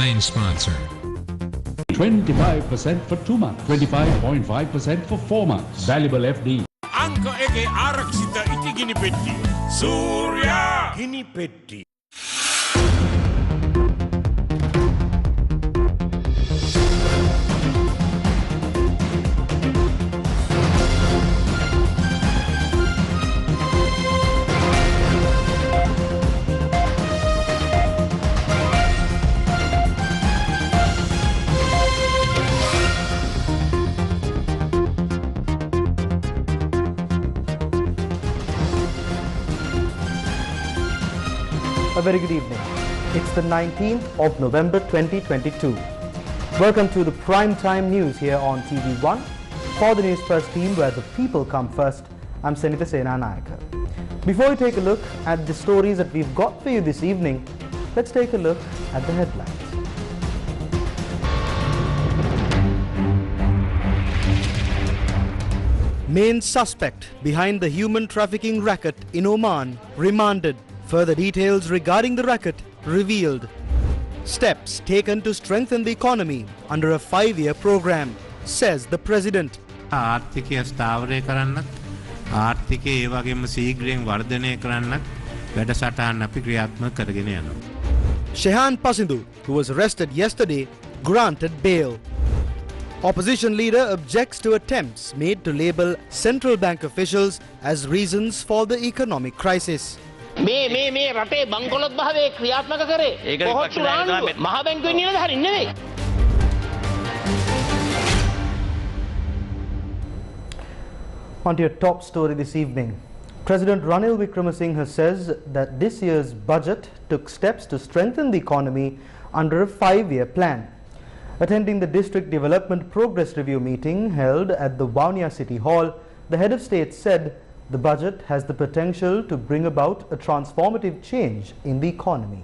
headline sponsor. 25% for 2 months, 25.5% for 4 months. Valuable FD. Anka ege araksita iti gini petti. Surya gini petti. A very good evening. It's the 19th of November 2022. Welcome to the prime time news here on TV1. For the Newsfirst team, where the people come first, I'm Senitha Senanayaka. Before we take a look at the stories that we've got for you this evening, let's take a look at the headlines. Main suspect behind the human trafficking racket in Oman remanded. Further details regarding the racket revealed. Steps taken to strengthen the economy under a 5-year program, says the president. ආර්ථිකය ස්ථාවරය කරන්නත් ආර්ථිකය ඒ වගේම ශීඝ්‍රයෙන් වර්ධනය කරන්නත් වැඩසටහන් අපි ක්‍රියාත්මක කරගෙන යනවා. Shehan Pasindu, who was arrested yesterday, granted bail. Opposition leader objects to attempts made to label central bank officials as reasons for the economic crisis. මේ රටේ බංකොලොත් භාවයේ ක්‍රියාත්මක කරේ කොහොට්ටු රාණුව මහ බැංකුවේ නිලධාරීන් නෙවෙයි. On to your top story this evening. President Ranil Wickremesinghe says that this year's budget took steps to strengthen the economy under a 5-year plan. Attending the District Development Progress Review meeting held at the Vavuniya City Hall, the head of state said the budget has the potential to bring about a transformative change in the economy.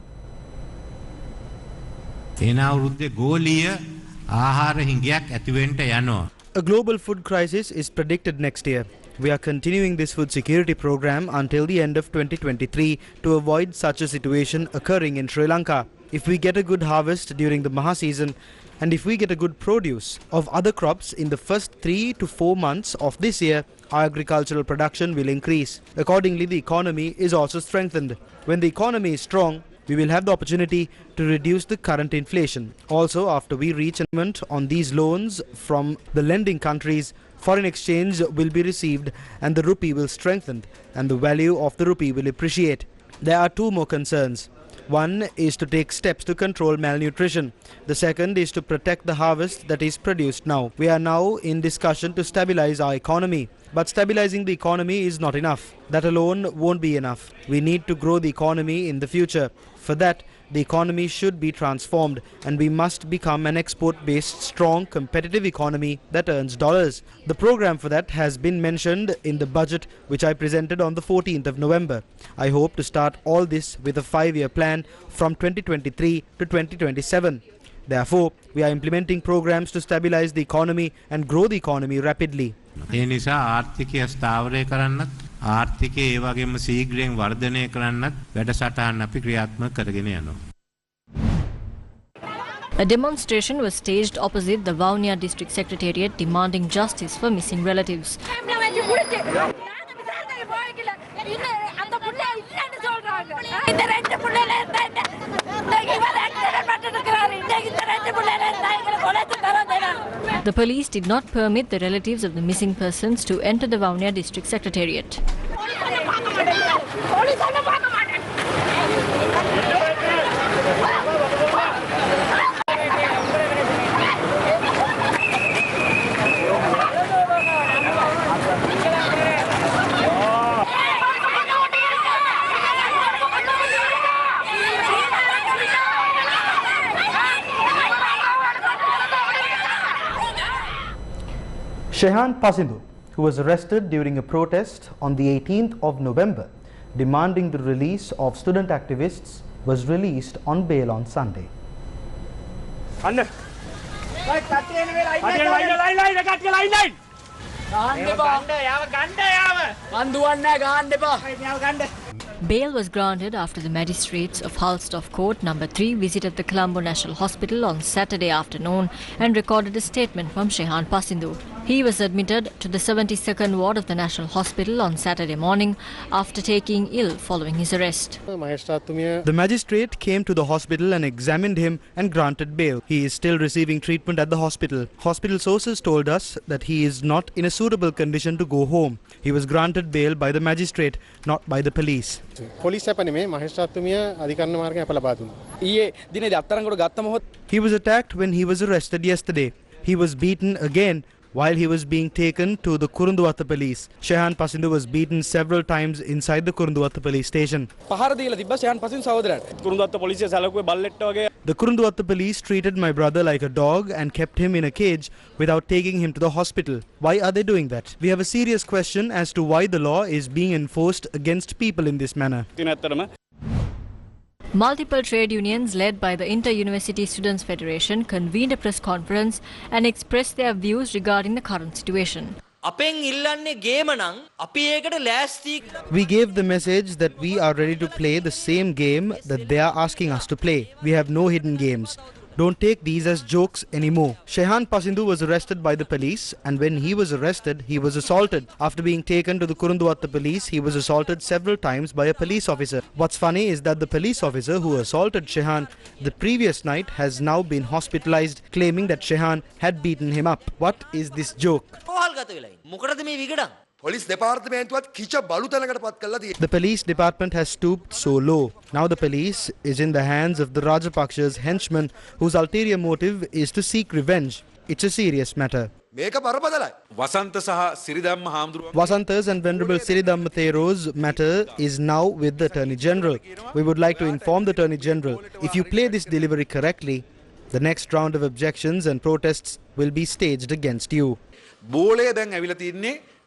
A global food crisis is predicted next year. We are continuing this food security program until the end of 2023 to avoid such a situation occurring in Sri Lanka. If we get a good harvest during the Maha season, and if we get a good produce of other crops in the first 3 to 4 months of this year, our agricultural production will increase. Accordingly, the economy is also strengthened. When the economy is strong, we will have the opportunity to reduce the current inflation. Also, after we reach an agreement on these loans from the lending countries, foreign exchange will be received and the rupee will strengthen and the value of the rupee will appreciate. There are 2 more concerns. One is to take steps to control malnutrition. The second is to protect the harvest that is produced now. We are now in discussion to stabilize our economy. But stabilizing the economy is not enough. That alone won't be enough. We need to grow the economy in the future. For that, the economy should be transformed and we must become an export-based, strong, competitive economy that earns dollars. The program for that has been mentioned in the budget which I presented on the 14th of November. I hope to start all this with a 5-year plan from 2023 to 2027. Therefore, we are implementing programs to stabilize the economy and grow the economy rapidly. ඒ නිසා ආර්ථිකය ස්ථාවරය කරන්නත් ආර්ථිකය ඒ වගේම ශීඝ්‍රයෙන් වර්ධනය කරන්නත් වැඩසටහන් අපි ක්‍රියාත්මක කරගෙන යනවා. A demonstration was staged opposite the Vavuniya District Secretariat demanding justice for missing relatives. The police did not permit the relatives of the missing persons to enter the Vavuniya District Secretariat. Shehan Pasindu, who was arrested during a protest on the 18th of November demanding the release of student activists, was released on bail on Sunday. Bail was granted after the magistrates of Falstaff Court No. 3 visited the Colombo National Hospital on Saturday afternoon and recorded a statement from Shehan Pasindu. He was admitted to the 72nd ward of the National Hospital on Saturday morning after taking ill following his arrest. The magistrate came to the hospital and examined him and granted bail. He is still receiving treatment at the hospital. Hospital sources told us that he is not in a suitable condition to go home. He was granted bail by the magistrate, not by the police. He was attacked when he was arrested yesterday. He was beaten again while he was being taken to the Kurunduwatta police. Shehan Pasindu was beaten several times inside the Kurunduwatta police station. The Kurunduwatta police treated my brother like a dog and kept him in a cage without taking him to the hospital. Why are they doing that? We have a serious question as to why the law is being enforced against people in this manner. Multiple trade unions led by the Inter-University Students' Federation convened a press conference and expressed their views regarding the current situation. We gave the message that we are ready to play the same game that they are asking us to play. We have no hidden games. Don't take these as jokes anymore. Shehan Pasindu was arrested by the police, and when he was arrested, he was assaulted. After being taken to the Kurunduwatta police, he was assaulted several times by a police officer. What's funny is that the police officer who assaulted Shehan the previous night has now been hospitalized, claiming that Shehan had beaten him up. What is this joke? The police department has stooped so low. Now the police is in the hands of the Rajapaksha's henchmen whose ulterior motive is to seek revenge. It's a serious matter. Vasanta's and Venerable Siridhamma Thero's matter is now with the Attorney General. We would like to inform the Attorney General, if you play this delivery correctly, the next round of objections and protests will be staged against you.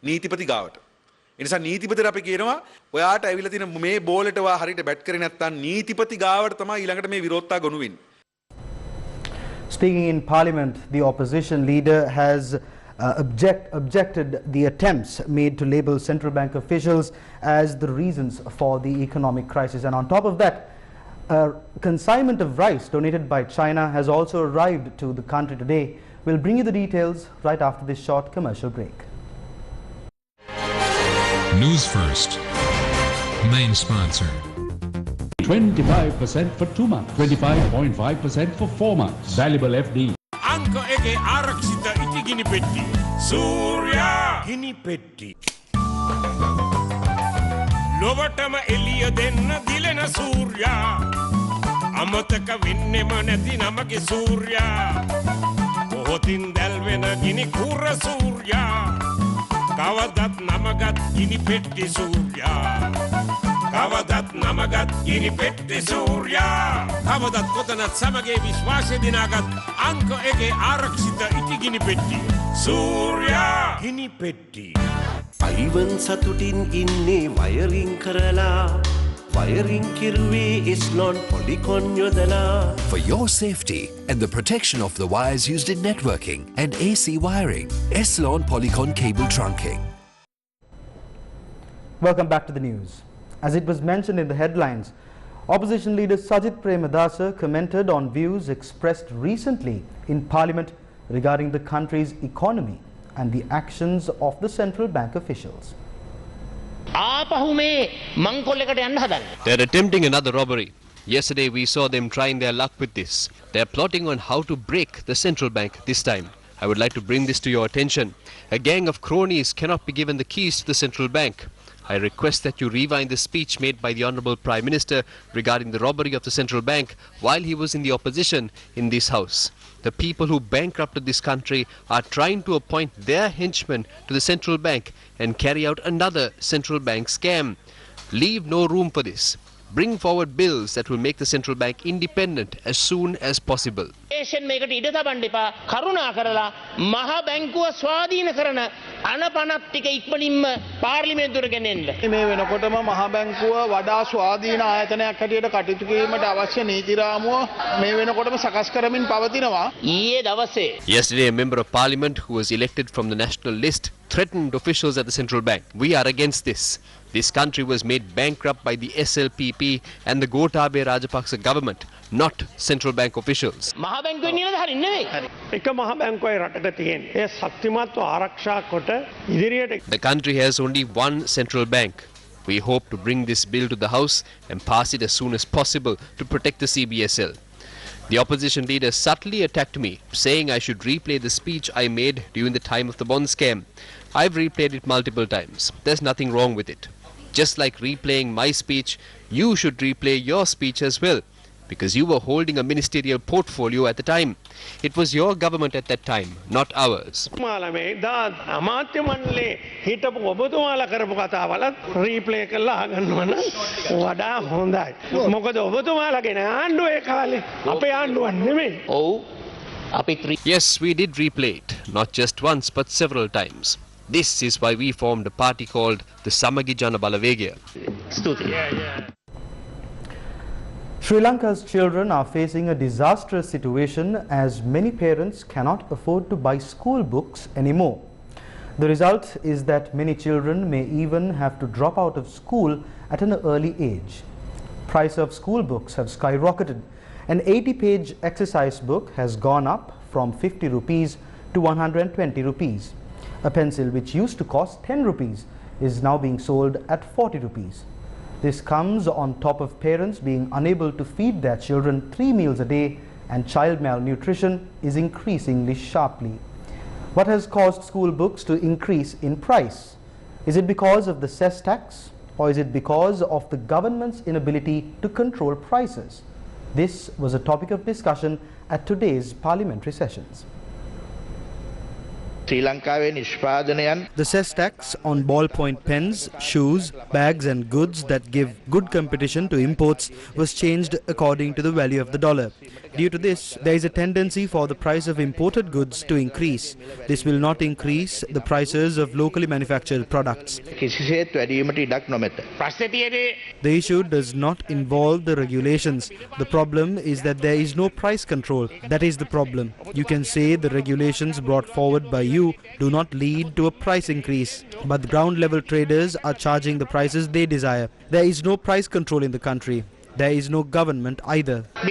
නීතිපති ගාවට. ඒ නිසා නීතිපතිට අපි කියනවා ඔයාට ඇවිල්ලා තියෙන මේ බෝලෙට ඔයා හරියට බැට් කරේ නැත්නම් නීතිපති ගාවට තමයි ඊළඟට මේ විරෝධතා ගොනු වෙන්නේ. Speaking in Parliament, the opposition leader has objected the attempts made to label central bank officials as the reasons for the economic crisis. And on top of that, a consignment of rice donated by China has also arrived to the country today. We'll bring you the details right after this short commercial break. News First, main sponsor. 25% for 2 months. 25.5% for 4 months. Valuable FD. අංක එකේ ආරක්ෂිත ඉටිගිනි පෙට්ටි. සූර්යා ගිනි පෙට්ටි. ලොවටම එළිය දෙන්න දිලෙන සූර්යා. අමතක වෙන්නෙම නැති නමගේ සූර්යා. පොහොතින් දැල්වෙන ගිනි කුර සූර්යා. කවදත් නමගත් ගිනි පෙට්ටි සූර්යා. කවදත් නමගත් ගිනි පෙට්ටි සූර්යා. කවදත් කොතනත් සමගේ විශ්වාසය දිනාගත් අංක එකේ ආරක්ෂිත ඉටිගිනි පෙට්ටි. සූර්යා ගිනි පෙට්ටි. අයිවන් සතුටින් ඉන්නේ වයරින් කරලා. වයරින් කිරුවේ එස්ලොන් පොලිකොන් යොදලා. For your safety and the protection of the wires used in networking and AC wiring, Eslon Polycon cable trunking. Welcome back to the news. As it was mentioned in the headlines, opposition leader Sajit Premadasa commented on views expressed recently in Parliament regarding the country's economy and the actions of the central bank officials. They're attempting another robbery. Yesterday we saw them trying their luck with this. They're plotting on how to break the central bank this time. I would like to bring this to your attention. A gang of cronies cannot be given the keys to the central bank. I request that you rewind the speech made by the Honourable Prime Minister regarding the robbery of the central bank while he was in the opposition in this house. The people who bankrupted this country are trying to appoint their henchmen to the central bank and carry out another central bank scam. Leave no room for this. Bring forward bills that will make the central bank independent as soon as possible. මේකට ඉඩ තබන්න එපා. කරුණා කරලා මහ බැංකුව ස්වාධීන කරන අනපනත් ටික ඉක්මනින්ම පාර්ලිමේන්තුවට ගෙනෙන්න. මේ වෙනකොටම මහ බැංකුව වඩා ස්වාධීන ආයතනයක් හැටියට කටයුතු කිරීමට අවශ්‍ය නීති රාමුව මේ වෙනකොටම සකස් කරමින් පවතිනවා. ඊයේ දවසේ Yesterday, a member of parliament who was elected from the national list threatened officials at the central bank. We are against this. This country was made bankrupt by the SLPP and the Gotabaya Rajapaksa government, not central bank officials. මහ බැංකුවේ නිලධාරීන් නෙවෙයි. එක මහ බැංකුවයි රටක තියෙන්නේ. ඒ ශක්තිමත්ව ආරක්ෂා කොට ඉදිරියට. The country has only one central bank. We hope to bring this bill to the House and pass it as soon as possible to protect the CBSL. The opposition leader subtly attacked me, saying I should replay the speech I made during the time of the bond scam. I've replayed it multiple times. There's nothing wrong with it. Just like replaying my speech, you should replay your speech as well, because you were holding a ministerial portfolio at the time. It was your government at that time, not ours. මාලමේ දා අමාත්‍ය මණ්ඩලේ හිටපු ඔබතුමාලා කරපු කතාවලත් replay කරලා අහගන්නවා නම් වඩා හොඳයි. මොකද ඔබතුමාලාගේ ආණ්ඩුව ඒ කාලේ අපේ ආණ්ඩුවක් නෙමෙයි. ඔව්. Yes, we did replay it, not just once but several times. This is why we formed a party called the Samagi Jana Balavegya. Sri Lanka's children are facing a disastrous situation as many parents cannot afford to buy school books anymore. The result is that many children may even have to drop out of school at an early age. Price of school books have skyrocketed. An 80-page exercise book has gone up from 50 rupees to 120 rupees. A pencil which used to cost 10 rupees is now being sold at 40 rupees. This comes on top of parents being unable to feed their children 3 meals a day, and child malnutrition is increasingly sharply. What has caused school books to increase in price? Is it because of the cess tax, or is it because of the government's inability to control prices? This was a topic of discussion at today's parliamentary sessions. The cess tax on ballpoint pens, shoes, bags and goods that give good competition to imports was changed according to the value of the dollar. Due to this, there is a tendency for the price of imported goods to increase. This will not increase the prices of locally manufactured products. The issue does not involve the regulations. The problem is that there is no price control. That is the problem. You can say the regulations brought forward by you do not lead to a price increase, but the ground level traders are charging the prices they desire. There is no price control in the country. There is no government either. In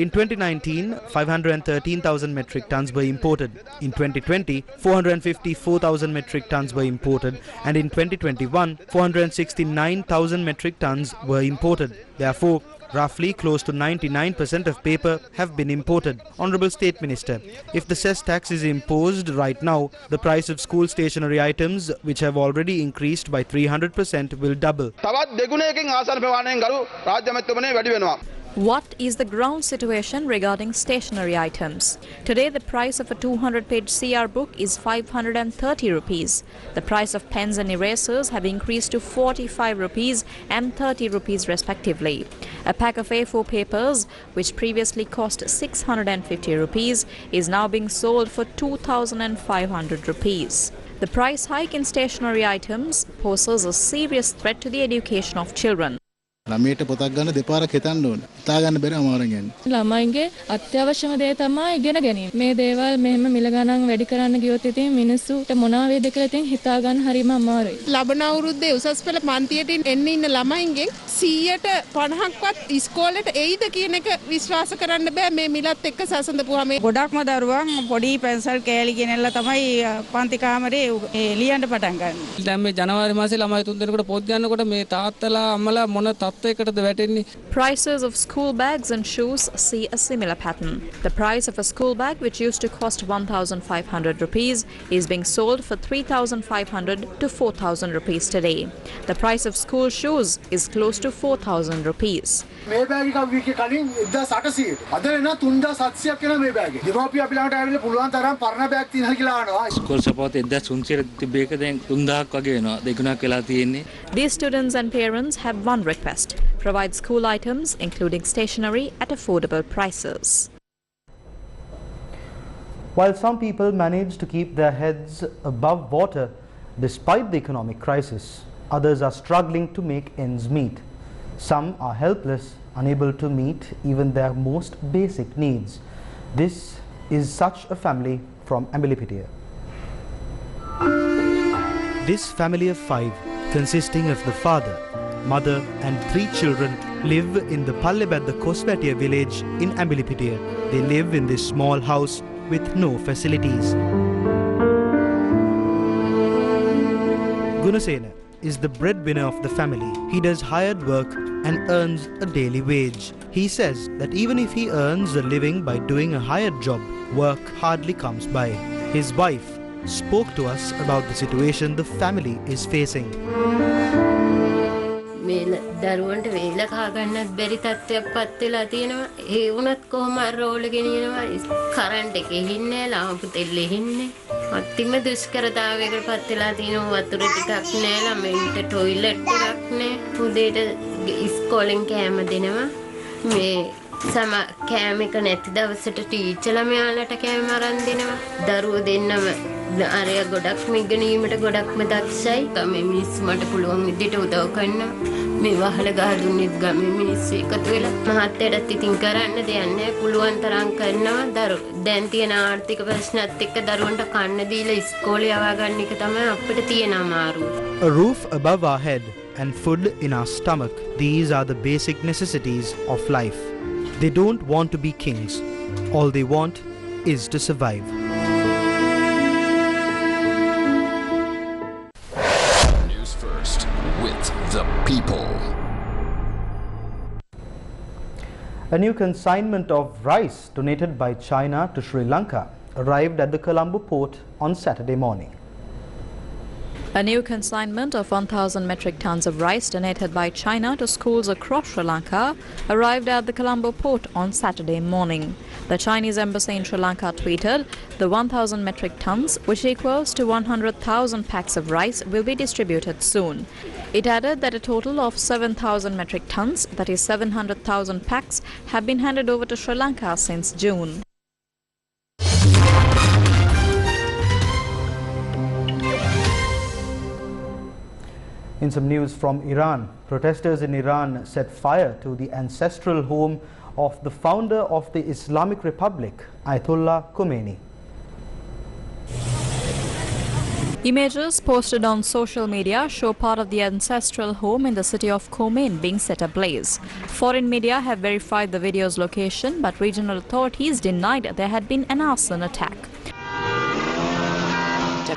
2019, 513,000 metric tons were imported. In 2020, 454,000 metric tons were imported, and in 2021, 469,000 metric tons were imported. Therefore, roughly close to 99% of paper have been imported. Honorable State Minister, if the cess tax is imposed right now, the price of school stationery items, which have already increased by 300%, will double. What is the ground situation regarding stationery items? Today, the price of a 200-page CR book is 530 rupees. The price of pens and erasers have increased to 45 rupees and 30 rupees respectively. A pack of A4 papers, which previously cost 650 rupees, is now being sold for 2,500 rupees. The price hike in stationery items poses a serious threat to the education of children. ළමයට පොතක් ගන්න දෙපාරක් හිතන්න ඕනේ. හිතා ගන්න බැරි අමාරුවෙන් යන්නේ. ළමයින්ගේ අත්‍යවශ්‍යම දේ තමයි ඉගෙන ගැනීම. මේ දේවල් මෙහෙම මිල ගණන් වැඩි කරන්න ගියොත් ඉතින් මිනිස්සුන්ට මොනවා වේද කියලා ඉතින් හිතා ගන්න හරිම අමාරුයි. ලබන අවුරුද්දේ උසස් පෙළ පන්තියට එන්න ඉන්න ළමයින්ගෙන් 100%ක්වත් ඉස්කෝලේට එයිද කියන එක විශ්වාස කරන්න බෑ මේ මිලත් එක්ක සසඳපුවාම. ගොඩක්ම දරුවන් පොඩි පැන්සල් කෑලි ගෙනල්ලා තමයි පන්ති කාමරේ ලියන්න පටන් ගන්න. දැන් මේ ජනවාරි මාසේ ළමයි 3 දෙනෙකුට පොත් යනකොට මේ තාත්තලා අම්මලා මොන Prices of school bags and shoes see a similar pattern. The price of a school bag, which used to cost 1,500 rupees, is being sold for 3,500 to 4,000 rupees today. The price of school shoes is close to 4,000 rupees. මේ bag එක විකේ කලින් 1800. අද එන 3700ක් වෙන මේ බෑගේ. දෙමාපිය අපි ළඟට ආවිල්ලා පුළුවන් තරම් පරණ බෑග් තියෙනවා කියලා අහනවා. ස්කෝල් සපෝට් 1300 තිබේක දැන් 3000ක් වගේ වෙනවා. දෙගුණක් වෙලා තියෙන්නේ. These students and parents have one request: provide school items, including stationery, at affordable prices. While some people manage to keep their heads above water despite the economic crisis, others are struggling to make ends meet. Some are helpless, unable to meet even their most basic needs. This is such a family from Ambilipitia. This family of 5, consisting of the father, mother and 3 children, live in the Pallebadda Koswatiya village in Ambilipitiya. They live in this small house with no facilities. Gunasena is the breadwinner of the family. He does hired work and earns a daily wage. He says that even if he earns a living by doing a hired job, work hardly comes by. His wife spoke to us about the situation the family is facing. දරුවන්ට වේල කහ ගන්නත් බැරි තත්ත්වයක් පත් වෙලා තියෙනවා. ඒ වුණත් කොහොම රෝල් ගෙනියනවා. කරන්ට් එකේ ඉන්නේ, ලාම්පු තෙල් ඉන්නේ. අතිම දුෂ්කරතාවයකට පත් වෙලා තියෙනවා. වතුර ටිකක් නැහැ, ළමයින්ට টয়ලට් එකක් නැහැ. උදේට ඉස්කෝලෙන් කෑම දෙනවා. මේ සම කෑම එක නැති දවසට ටීචර් ළමයාලට කෑම අරන් දෙනවා. දරුවෝ දෙන්නම අරය ගොඩක් ඉගෙනීමට ගොඩක්ම දක්ෂයි. ගමේ මිනිස්සු මට පුළුවන් විදිහට උදව් කරනවා. මේ වහල ගහ දුන්නෙත් ගමේ මිනිස්සු එකතු වෙලා මහත්තයටත් ඉතින් කරන්න දෙයක් නැහැ. පුළුවන් තරම් කරනවා. දැන් තියෙන ආර්ථික ප්‍රශ්නත් එක්ක දරුවන්ට කන්න දීලා ඉස්කෝලේ යවා ගන්න එක තමයි අපිට තියෙන අමාරුව. A roof above our head and food in our stomach. These are the basic necessities of life. They don't want to be kings. All they want is to survive. News First with the people. A new consignment of rice donated by China to Sri Lanka arrived at the Colombo port on Saturday morning. A new consignment of 1,000 metric tons of rice donated by China to schools across Sri Lanka arrived at the Colombo port on Saturday morning. The Chinese embassy in Sri Lanka tweeted, "The 1,000 metric tons, which equals to 100,000 packs of rice, will be distributed soon." It added that a total of 7,000 metric tons, that is 700,000 packs, have been handed over to Sri Lanka since June. In some news from Iran, protesters in Iran set fire to the ancestral home of the founder of the Islamic Republic, Ayatollah Khomeini. Images posted on social media show part of the ancestral home in the city of Khomeini being set ablaze. Foreign media have verified the video's location, but regional authorities denied there had been an arson attack.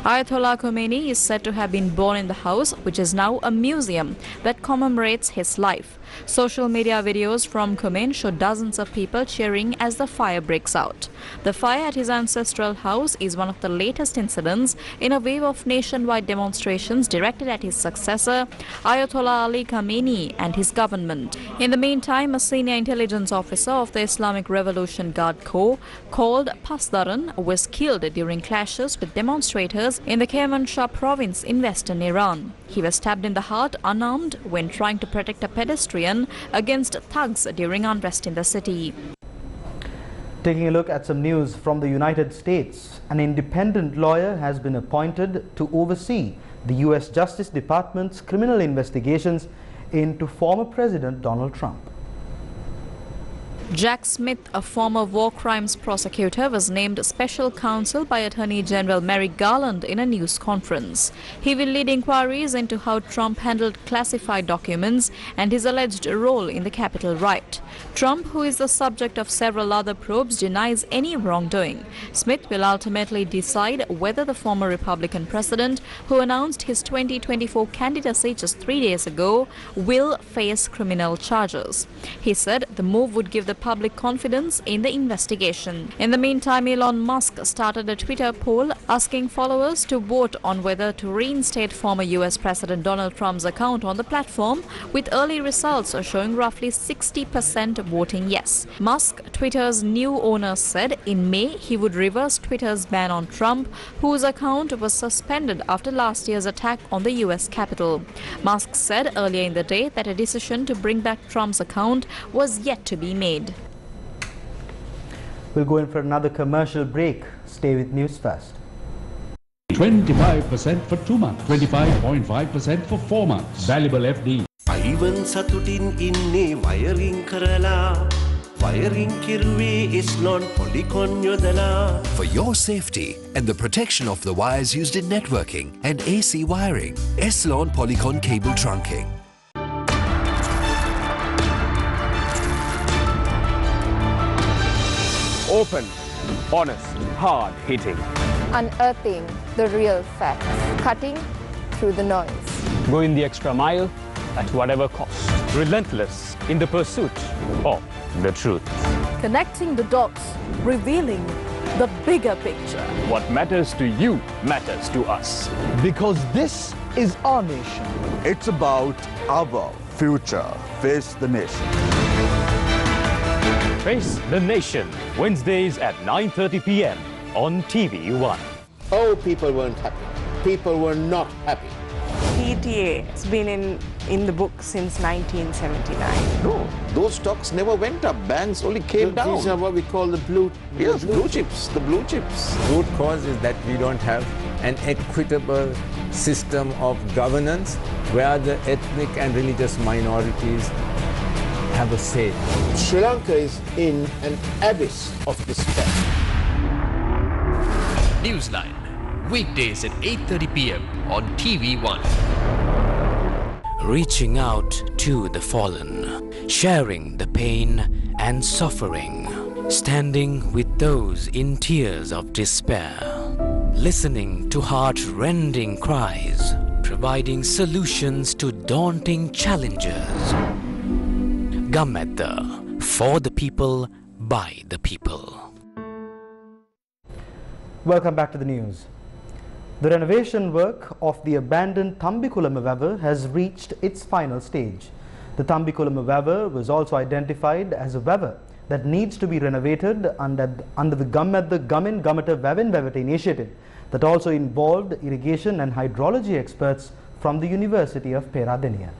Ayatollah Khomeini is said to have been born in the house, which is now a museum that commemorates his life. Social media videos from Khomeini show dozens of people cheering as the fire breaks out. The fire at his ancestral house is one of the latest incidents in a wave of nationwide demonstrations directed at his successor, Ayatollah Ali Khamenei, and his government. In the meantime, a senior intelligence officer of the Islamic Revolution Guard Corps called Pasdaran was killed during clashes with demonstrators in the Kermanshah province in western Iran. He was stabbed in the heart unarmed when trying to protect a pedestrian against thugs during unrest in the city. Taking a look at some news from the United States, an independent lawyer has been appointed to oversee the U.S. Justice Department's criminal investigations into former President Donald Trump. Jack Smith, a former war crimes prosecutor, was named special counsel by Attorney General Merrick Garland in a news conference. He will lead inquiries into how Trump handled classified documents and his alleged role in the Capitol riot. Trump, who is the subject of several other probes, denies any wrongdoing. Smith will ultimately decide whether the former Republican president, who announced his 2024 candidacy just 3 days ago, will face criminal charges. He said the move would give the public confidence in the investigation. In the meantime, Elon Musk started a Twitter poll asking followers to vote on whether to reinstate former US President Donald Trump's account on the platform, with early results showing roughly 60% voting yes. Musk, Twitter's new owner, said in May he would reverse Twitter's ban on Trump, whose account was suspended after last year's attack on the US Capitol. Musk said earlier in the day that a decision to bring back Trump's account was yet to be made. We'll go in for another commercial break. Stay with News First. 25% for 2 months, 25.5% for 4 months. Valuable FD. Ivan සතුටින් ඉන්නේ wiring කරලා wiring කිරුවේ එස්ලොන් පොලිකොන් යොදලා. For your safety and the protection of the wires used in networking and AC wiring, Eslon Polycon cable trunking. Open, honest, hard-hitting. Unearthing the real facts, cutting through the noise. Going the extra mile at whatever cost. Relentless in the pursuit of the truth. Connecting the dots, revealing the bigger picture. What matters to you matters to us. Because this is our nation. It's about our future. Face the nation. Face the Nation, Wednesdays at 9:30 p.m. on TV1. Oh, people weren't happy. People were not happy. PTA has been in the book since 1979. No, those stocks never went up. Banks only came down. These are what we call the blue chips. The blue chips. Root cause is that we don't have an equitable system of governance where the ethnic and religious minorities have a say. Sri Lanka is in an abyss of despair. Newsline, weekdays at 8:30 p.m. on TV1. Reaching out to the fallen, sharing the pain and suffering, standing with those in tears of despair, listening to heart-rending cries, providing solutions to daunting challenges. Gametha, for the people, by the people. Welcome back to the news. The renovation work of the abandoned Thambikulama Vavu has reached its final stage. The Thambikulama Vavu was also identified as a vavu that needs to be renovated under the Gametha Gamin Gamata Vavin Vavata initiative that also involved irrigation and hydrology experts from the University of Peradeniya.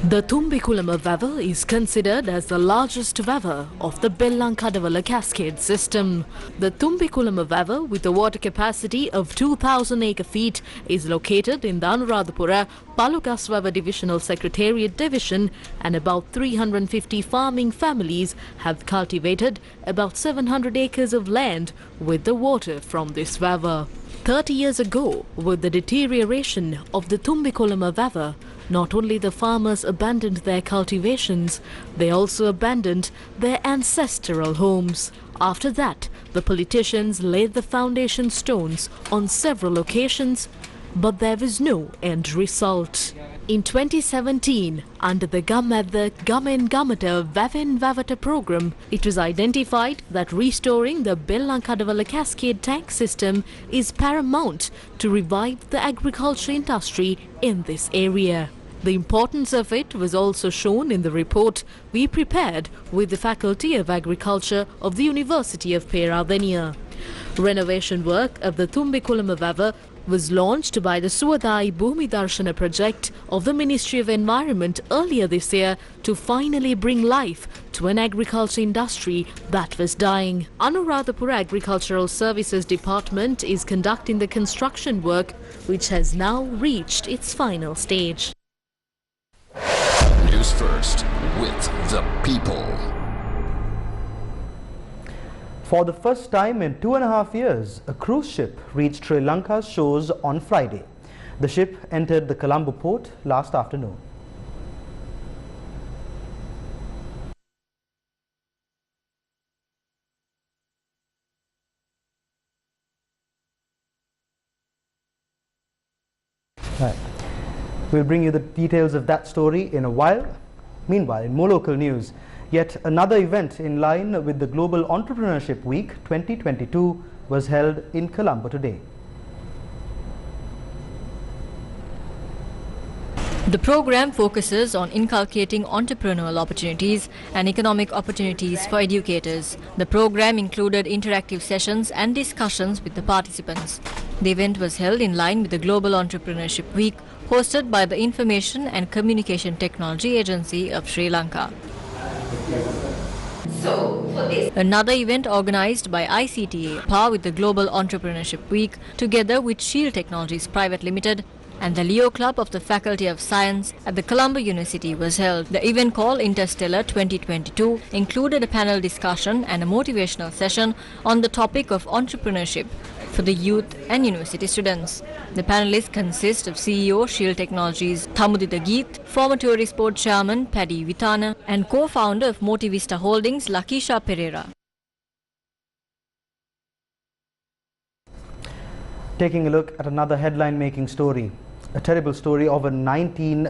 The Tumbikulama Vavu is considered as the largest vavu of the Bellankadavala cascade system. The Tumbikulama Vavu, with a water capacity of 2,000 acre-feet, is located in the Anuradhapura Palugaswava Divisional Secretariat Division, and about 350 farming families have cultivated about 700 acres of land with the water from this vavu. 30 years ago, with the deterioration of the Tumbikulama Vavu, not only the farmers abandoned their cultivations, they also abandoned their ancestral homes. After that, the politicians laid the foundation stones on several occasions, but there was no end result. In 2017, under the Gametha Gamin Gamata Vavin Vavata program, it was identified that restoring the Bellankadavala cascade tank system is paramount to revive the agriculture industry in this area. The importance of it was also shown in the report we prepared with the Faculty of Agriculture of the University of Peradeniya. Renovation work of the Tumbikulama Vavu was launched by the Suwadai Bhumi Darshana project of the Ministry of Environment earlier this year to finally bring life to an agriculture industry that was dying. Anuradhapura Agricultural Services Department is conducting the construction work, which has now reached its final stage. News First with the people. For the first time in 2.5 years, a cruise ship reached Sri Lanka's shores on Friday. The ship entered the Colombo port last afternoon. Right. We'll bring you the details of that story in a while. Meanwhile, in more local news, yet another event in line with the Global Entrepreneurship Week 2022 was held in Colombo today. The program focuses on inculcating entrepreneurial opportunities and economic opportunities for educators. The program included interactive sessions and discussions with the participants. The event was held in line with the Global Entrepreneurship Week, hosted by the Information and Communication Technology Agency of Sri Lanka. Another event organized by ICTA, par with the Global Entrepreneurship Week, together with Shield Technologies Private Limited, and the Leo Club of the Faculty of Science at the Colombo University was held. The event called Interstellar 2022 included a panel discussion and a motivational session on the topic of entrepreneurship for the youth and university students. The panelists consist of CEO Shield Technologies Thamudita Geet, former Tourist Board Chairman Paddy Vitana, and co-founder of Motivista Holdings Lakisha Pereira. Taking a look at another headline-making story, a terrible story of 90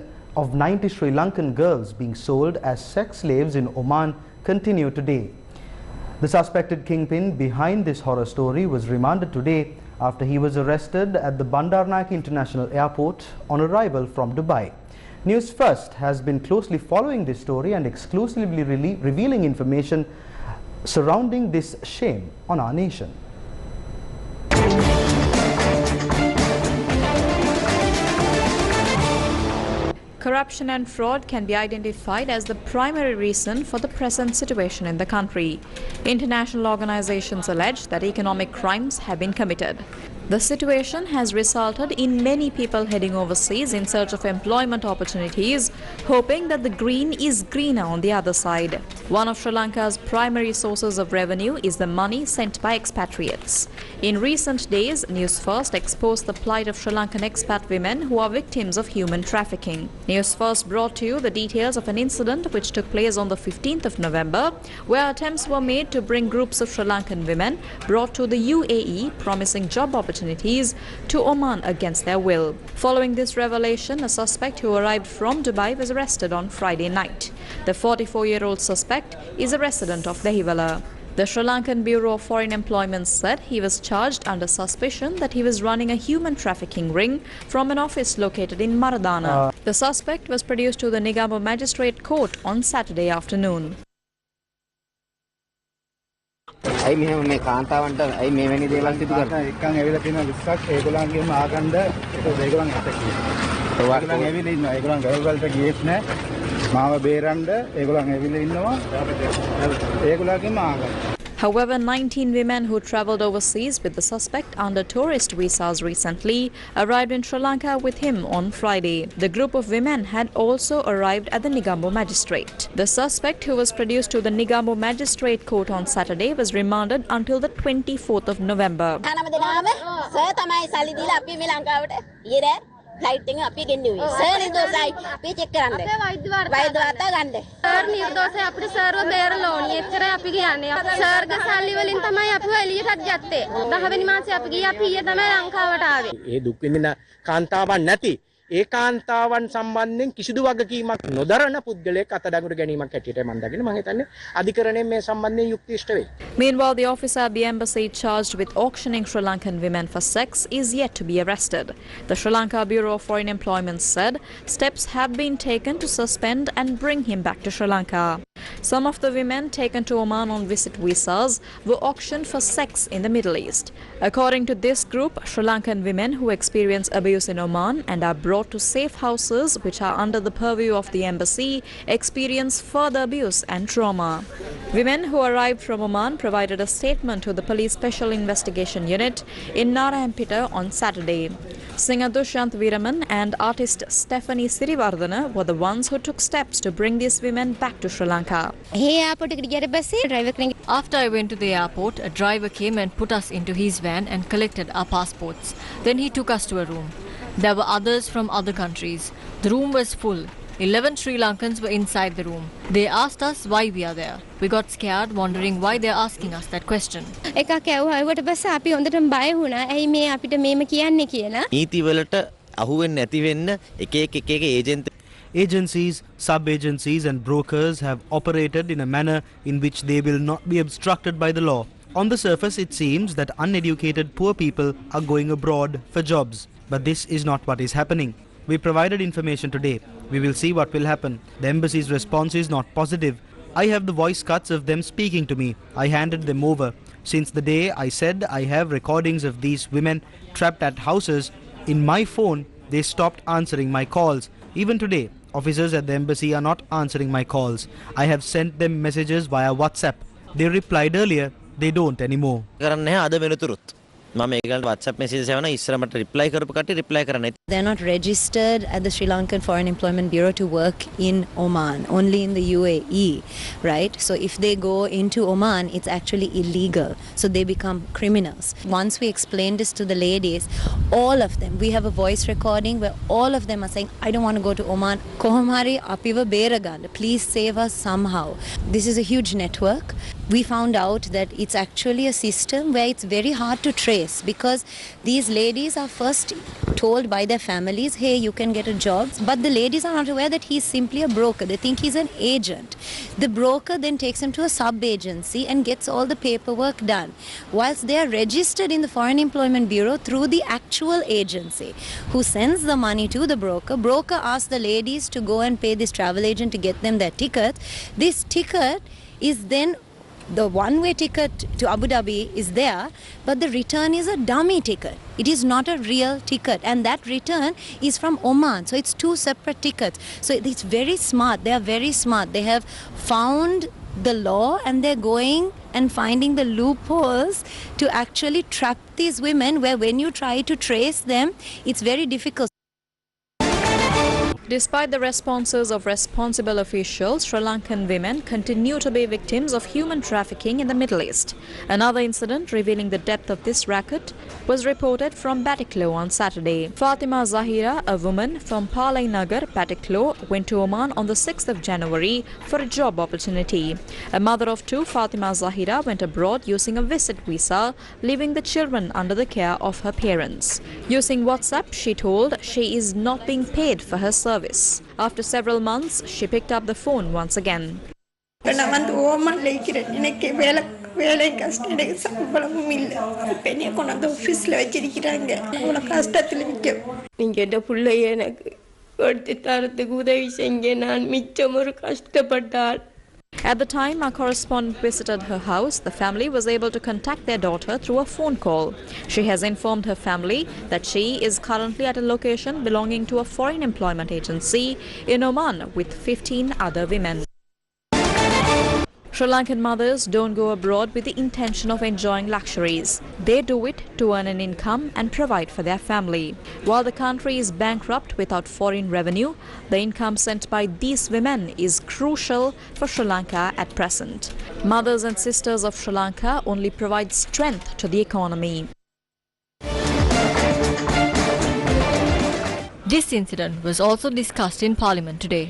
Sri Lankan girls being sold as sex slaves in Oman continue today. The suspected kingpin behind this horror story was remanded today after he was arrested at the Bandar Naik International Airport on arrival from Dubai. News First has been closely following this story and exclusively revealing information surrounding this shame on our nation. Corruption and fraud can be identified as the primary reason for the present situation in the country. International organizations allege that economic crimes have been committed. The situation has resulted in many people heading overseas in search of employment opportunities, hoping that the green is greener on the other side. One of Sri Lanka's primary sources of revenue is the money sent by expatriates. In recent days, News First exposed the plight of Sri Lankan expat women who are victims of human trafficking. News First brought to you the details of an incident which took place on the 15th of November, where attempts were made to bring groups of Sri Lankan women brought to the UAE promising job opportunities to Oman against their will. Following this revelation, a suspect who arrived from Dubai was arrested on Friday night. The 44-year-old suspect is a resident of Dehiwala. The Sri Lankan Bureau of Foreign Employment said he was charged under suspicion that he was running a human trafficking ring from an office located in Maradana. The suspect was produced to the Negombo Magistrate Court on Saturday afternoon. අයි මෙහෙම මේ කාන්තාවන්ට අයි මේ වැනි දේවල් සිදු කරනවා එක්කන් ඇවිල්ලා තියෙන 20ක් ඒගොල්ලන්ගේම ආගන්ද ඒගොල්ලන් හිට කියනවා ඒගොල්ලන් ඇවිල්ලා ඉන්නවා ඒගොල්ලන් ගල් වලට ගියෙත් නැහැ මාව බේරන්න ඒගොල්ලන් ඇවිල්ලා ඉන්නවා ඒගොල්ලන්ගේම ආගන්ද. However, 19 women who travelled overseas with the suspect under tourist visas recently arrived in Sri Lanka with him on Friday. The group of women had also arrived at the Negombo Magistrate. The suspect, who was produced to the Negombo Magistrate Court on Saturday, was remanded until the 24th of November. Flight टिंग අපි ගෙන්නුවේ sir නිර්දෝෂයි අපි check කරන්න වෛද්‍ය වාර්තා ගන්න sir නිර්දෝෂයි අපිට සර්ව බේරලා ඕනි එච්චරයි අපි කියන්නේ සර්ගේ සල්ලි වලින් තමයි අපිව එළියටත් ගත්තේ 10 වෙනි මාසේ අපි ගියා අපි ඊයේ තමයි ලංකාවට ආවේ ඒ දුක් විඳින කාන්තාවන් නැති ඒ කාන්තාවන් සම්බන්ධයෙන් කිසිදු වගකීමක් නොදරන පුද්ගලයෙක් අතඩංගුවට ගැනීමක් හැටියට මම දකින්නේ මම හිතන්නේ අධිකරණයෙන් මේ සම්බන්ධයෙන් යුක්ති ඉෂ්ට වෙයි. Meanwhile, the officer at the embassy charged with auctioning Sri Lankan women for sex is yet to be arrested. The Sri Lanka Bureau of Foreign Employment said steps have been taken to suspend and bring him back to Sri Lanka. Some of the women taken to Oman on visit visas were auctioned for sex in the Middle East. According to this group, Sri Lankan women who experience abuse in Oman and are brought to safe houses which are under the purview of the embassy experience further abuse and trauma. Women who arrived from Oman provided a statement to the Police Special Investigation Unit in Narayanpeta on Saturday. Singer Dushyant Veeraman and artist Stephanie Sirivardhana were the ones who took steps to bring these women back to Sri Lanka. After I went to the airport, a driver came and put us into his van and collected our passports. Then he took us to a room. There were others from other countries. The room was full. 11 Sri Lankans were inside the room. They asked us why we are there. We got scared, wondering why they are asking us that question. Agencies, sub-agencies and brokers have operated in a manner in which they will not be obstructed by the law. On the surface, it seems that uneducated poor people are going abroad for jobs. But this is not what is happening. We provided information today. We will see what will happen. The embassy's response is not positive. I have the voice cuts of them speaking to me. I handed them over. Since the day I said I have recordings of these women trapped at houses, in my phone they stopped answering my calls. Even today, officers at the embassy are not answering my calls. I have sent them messages via WhatsApp. They replied earlier, they don't anymore. මම ඒගොල්ලන්ට WhatsApp message එකක් ඉස්සර මට reply කරපු කට්ටිය reply කරන්නේ. They're not registered at the Sri Lankan Foreign Employment Bureau to work in Oman, only in the UAE, right? So if they go into Oman, it's actually illegal. So they become criminals. Once we explain this to the ladies, all of them, we have a voice recording where all of them are saying, I don't want to go to Oman. Kohomari apiva beraganda. Please save us somehow. This is a huge network. We found out that it's actually a system where it's very hard to trace because these ladies are first told by their families, hey, you can get a job. But the ladies are not aware that he's simply a broker. They think he's an agent. The broker then takes him to a sub-agency and gets all the paperwork done. Whilst they are registered in the Foreign Employment Bureau through the actual agency who sends the money to the broker. Broker asks the ladies to go and pay this travel agent to get them their ticket. This ticket is then the one-way ticket to Abu Dhabi is there, but the return is a dummy ticket. It is not a real ticket, and that return is from Oman. So it's two separate tickets. So it's very smart. They are very smart. They have found the law and they're going and finding the loopholes to actually trap these women, where when you try to trace them, it's very difficult. Despite the responses of responsible officials, Sri Lankan women continue to be victims of human trafficking in the Middle East. Another incident revealing the depth of this racket was reported from Batiklo on Saturday. Fatima Zahira, a woman from Palai Nagar, Batiklo, went to Oman on the 6th of January for a job opportunity. A mother of two, Fatima Zahira, went abroad using a visit visa, leaving the children under the care of her parents. Using WhatsApp, she told she is not being paid for her service. After several months, she picked up the phone once again. At the time our correspondent visited her house, the family was able to contact their daughter through a phone call. She has informed her family that she is currently at a location belonging to a foreign employment agency in Oman with 15 other women. Sri Lankan mothers don't go abroad with the intention of enjoying luxuries. They do it to earn an income and provide for their family. While the country is bankrupt without foreign revenue, the income sent by these women is crucial for Sri Lanka at present. Mothers and sisters of Sri Lanka only provide strength to the economy. This incident was also discussed in Parliament today.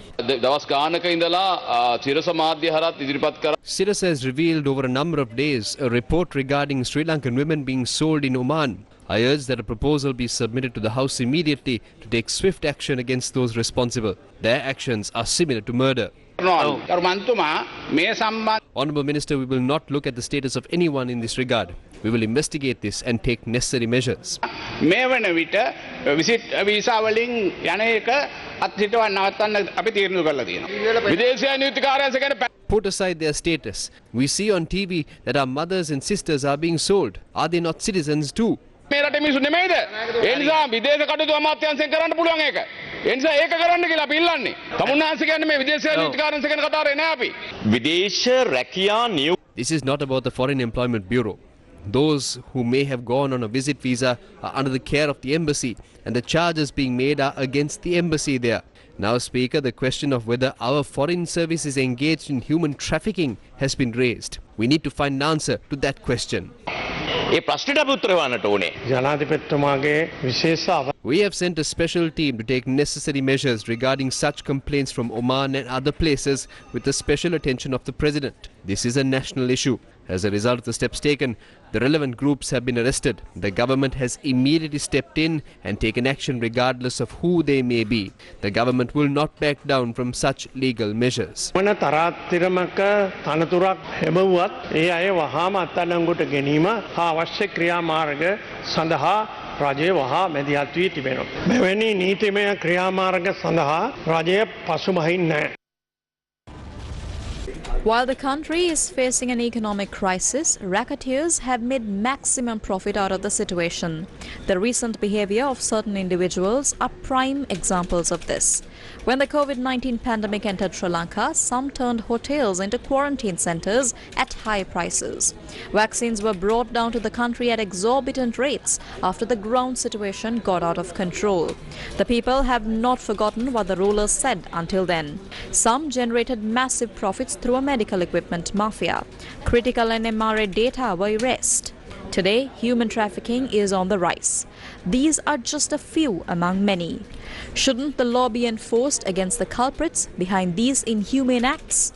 Sirasa has revealed over a number of days a report regarding Sri Lankan women being sold in Oman. I urge that a proposal be submitted to the House immediately to take swift action against those responsible. Their actions are similar to murder. Honourable Minister, we will not look at the status of anyone in this regard. We will investigate this and take necessary measures. Put aside their status. We see on TV that our mothers and sisters are being sold. Are they not citizens too? This is not about the Foreign Employment Bureau. Those who may have gone on a visit visa are under the care of the embassy, and the charges being made are against the embassy there. Now, Speaker, the question of whether our foreign service is engaged in human trafficking has been raised. We need to find an answer to that question. We have sent a special team to take necessary measures regarding such complaints from Oman and other places with the special attention of the President. This is a national issue. As a result of the steps taken, the relevant groups have been arrested. The government has immediately stepped in and taken action regardless of who they may be. The government will not back down from such legal measures. රජය වහා මැදිහත් වී තිබෙනවා. මෙවැනි නීතිමය ක්‍රියාමාර්ග සඳහා රජය පසුබහින්නේ නැහැ. While the country is facing an economic crisis, racketeers have made maximum profit out of the situation. The recent behavior of certain individuals are prime examples of this. When the COVID-19 pandemic entered Sri Lanka, some turned hotels into quarantine centres at high prices. Vaccines were brought down to the country at exorbitant rates after the ground situation got out of control. The people have not forgotten what the rulers said until then. Some generated massive profits through a medical equipment mafia. Critical and MRA data were erased. Today, human trafficking is on the rise. These are just a few among many. Shouldn't the law be enforced against the culprits behind these inhumane acts?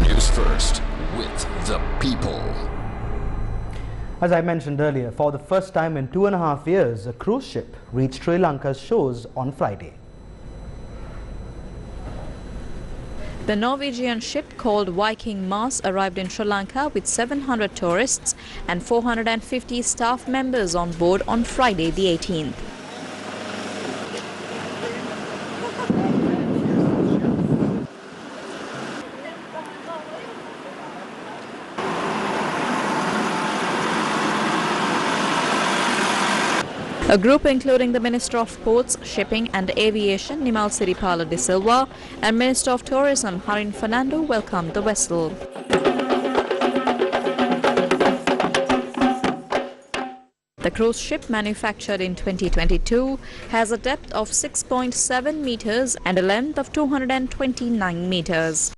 News First with the people. As I mentioned earlier, for the first time in 2.5 years, a cruise ship reached Sri Lanka's shores on Friday. The Norwegian ship called Viking Mars arrived in Sri Lanka with 700 tourists and 450 staff members on board on Friday the 18th. A group including the Minister of Ports, Shipping and Aviation, Nimal Siripala de Silva, and Minister of Tourism, Harin Fernando, welcomed the vessel. The cruise ship, manufactured in 2022, has a depth of 6.7 meters and a length of 229 meters.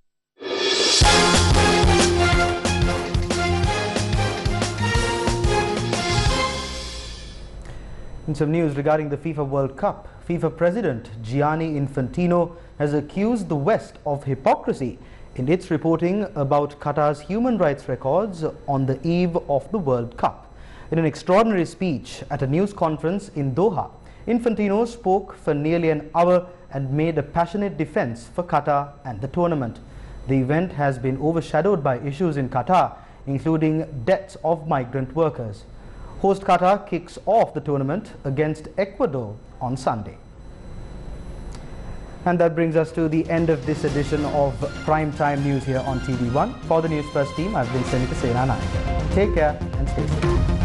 In some news regarding the FIFA World Cup, FIFA President Gianni Infantino has accused the West of hypocrisy in its reporting about Qatar's human rights records on the eve of the World Cup. In an extraordinary speech at a news conference in Doha, Infantino spoke for nearly an hour and made a passionate defense for Qatar and the tournament. The event has been overshadowed by issues in Qatar, including deaths of migrant workers. Host Qatar kicks off the tournament against Ecuador on Sunday. And that brings us to the end of this edition of Primetime News here on TV1. For the Newsfirst team, I've been Senator Sena Naik. Take care and stay safe.